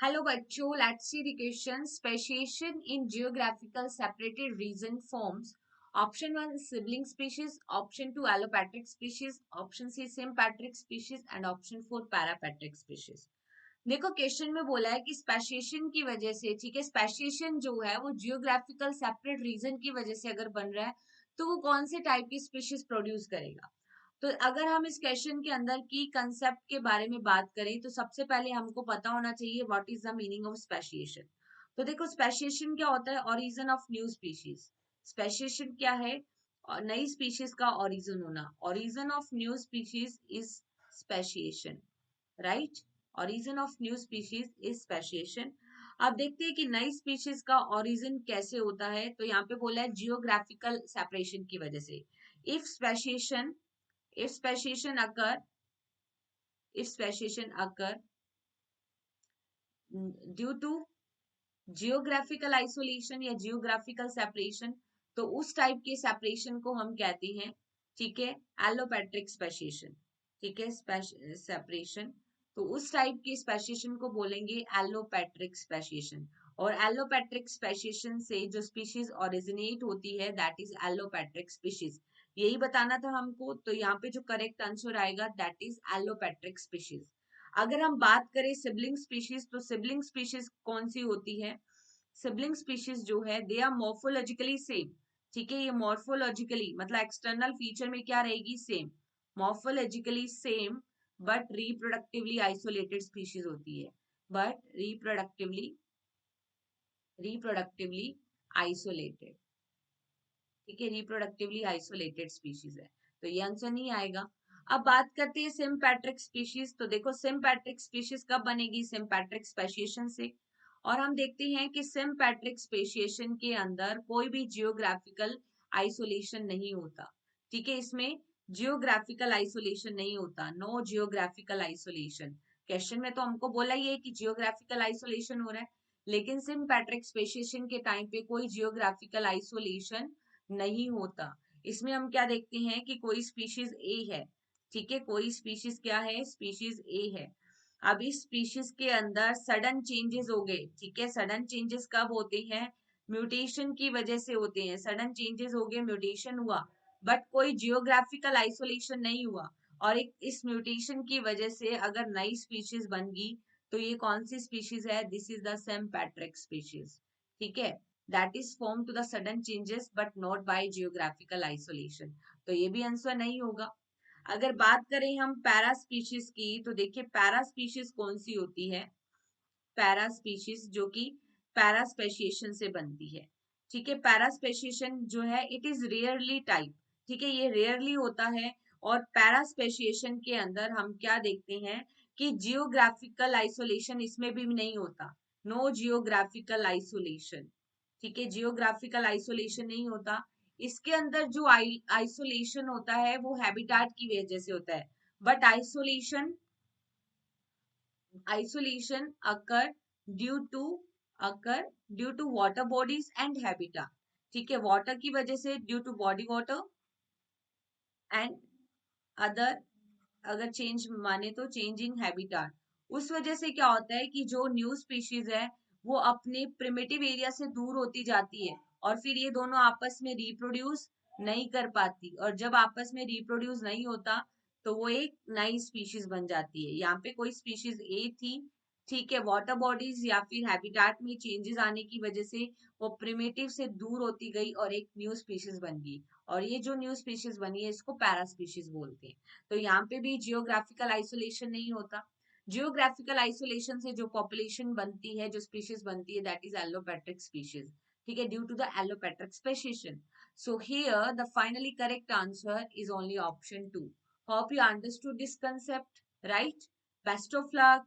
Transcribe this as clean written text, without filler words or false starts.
Hello बच्चों, let's see the question. Speciation in geographical separated region forms. Option 1 sibling species, option 2 allopatric species, option C sympatric species and option 4 parapatric species. देखो question में बोला है कि speciation की वजह से, ठीक है, स्पेसिएशन जो है वो जियोग्राफिकल सेपरेट रीजन की वजह से अगर बन रहा है तो वो कौन से टाइप की स्पीशीज प्रोड्यूस करेगा. तो अगर हम इस क्वेश्चन के अंदर की कंसेप्ट के बारे में बात करें तो सबसे पहले हमको पता होना चाहिए what is the meaning of speciation. तो देखो स्पेसिएशन क्या होता है? Origin of new species. Speciation क्या है? और नई स्पीशीज का ओरिजिन होना. Origin of new species is speciation, right. Origin of new species is speciation. अब देखते हैं कि नई स्पीशीज का ओरिजिन कैसे होता है. तो यहाँ पे बोला है जियोग्राफिकल सेपरेशन की वजह से. If speciation if speciation occur if speciation occur due to geographical isolation या geographical separation, तो उस टाइप के सेपरेशन को हम कहते हैं, ठीक है, एलोपैट्रिक स्पेसिएशन. ठीक है, सेपरेशन. तो उस टाइप के स्पेसिएशन को बोलेंगे एलोपैट्रिक स्पेसिएशन. और एलोपैट्रिक स्पेसिएशन से जो स्पीशीज ओरिजिनेट होती है दैट इज एलोपैट्रिक स्पीशीज. यही बताना था हमको. तो यहाँ पे जो करेक्ट आंसर आएगा दैट इज एलोपैट्रिक स्पीशीज. अगर हम बात करें सिबलिंग स्पीशीज, तो सिबलिंग स्पीशीज कौन सी होती है? सिबलिंग स्पीशीज जो है दे आर मॉर्फोलॉजिकली सेम. ठीक है, ये मॉर्फोलॉजिकली मतलब एक्सटर्नल फीचर में क्या रहेगी? Same. Morphologically same but reproductively isolated species होती है. But reproductively isolated. ठीक है, रिप्रोडक्टिवली आइसोलेटेड स्पीशीज है. तो ये आंसर नहीं आएगा. अब बात करते हैं सिम्पैट्रिक स्पीशीज. तो देखो सिम्पैट्रिक स्पीशीज कब बनेगी? सिम्पैट्रिक स्पेसिएशन से. और हम देखते हैं कि सिम्पैट्रिक स्पेसिएशन के अंदर कोई भी जियोग्राफिकल आइसोलेशन नहीं होता. ठीक है, इसमें जियोग्राफिकल आइसोलेशन नहीं होता. No geographical isolation. क्वेश्चन में तो हमको बोला ही है कि जियोग्राफिकल आइसोलेशन हो रहा है, लेकिन सिम्पैट्रिक स्पेसिएशन के टाइम पे कोई जियोग्राफिकल आइसोलेशन नहीं होता. इसमें हम क्या देखते हैं कि कोई स्पीशीज ए है. ठीक है, कोई स्पीशीज क्या है? स्पीशीज ए है. अब इस स्पीशीज के अंदर सडन चेंजेस हो गए. ठीक है, सडन चेंजेस कब होते हैं? म्यूटेशन की वजह से होते हैं. सडन चेंजेस हो गए, म्यूटेशन हुआ, बट कोई जियोग्राफिकल आइसोलेशन नहीं हुआ. और एक इस म्यूटेशन की वजह से अगर नई स्पीशीज बन गई तो ये कौन सी स्पीशीज है? This is the sympatric species. ठीक है, that is formed to the sudden changes but not by geographical isolation. तो ये भी आंसर नहीं होगा. अगर बात करें हम पैरा स्पीशीज की, तो देखिए पैरा स्पीशीज कौन सी होती है? पैरा स्पीशीज जो कि पैरा स्पेसिएशन से बनती है. ठीक है, पैरा स्पेसिएशन जो है इट इज रेयरली टाइप. ठीक है, ये रेयरली होता है. और पैरा स्पेसिएशन के अंदर हम क्या देखते हैं कि जियोग्राफिकल आइसोलेशन इसमें भी नहीं होता. No geographical isolation. ठीक है, जियोग्राफिकल आइसोलेशन नहीं होता. इसके अंदर जो आइसोलेशन होता है वो हैबिटाट की वजह से होता है. But isolation occur due to water bodies and habitat. ठीक है, वाटर की वजह से due to body water and other, अगर चेंज माने तो चेंज इन हैबिटाट. उस वजह से क्या होता है कि जो न्यू स्पीशीज है वो अपने प्रिमिटिव एरिया से दूर होती जाती है और फिर ये दोनों आपस में रिप्रोड्यूस नहीं कर पाती. और जब आपस में रिप्रोड्यूस नहीं होता तो वो एक नई स्पीशीज बन जाती है. यहाँ पे कोई स्पीशीज ए थी, ठीक है, वाटर बॉडीज या फिर हैबिटाट में चेंजेस आने की वजह से वो प्रिमिटिव से दूर होती गई और एक न्यू स्पीशीज बन गई. और ये जो न्यू स्पीशीज बनी है इसको पैरा स्पीशीज बोलते हैं. तो यहाँ पे भी जियोग्राफिकल आइसोलेशन नहीं होता. जियोग्राफिकल आइसोलेशन से जो पॉपुलेशन बनती है, जो स्पीशीज बनती है दैट इज एलोपैट्रिक स्पीशीज. ठीक है, due to the allopatric speciation. So here the finally correct answer is only option 2. Hope you understood this concept, right? Best of luck.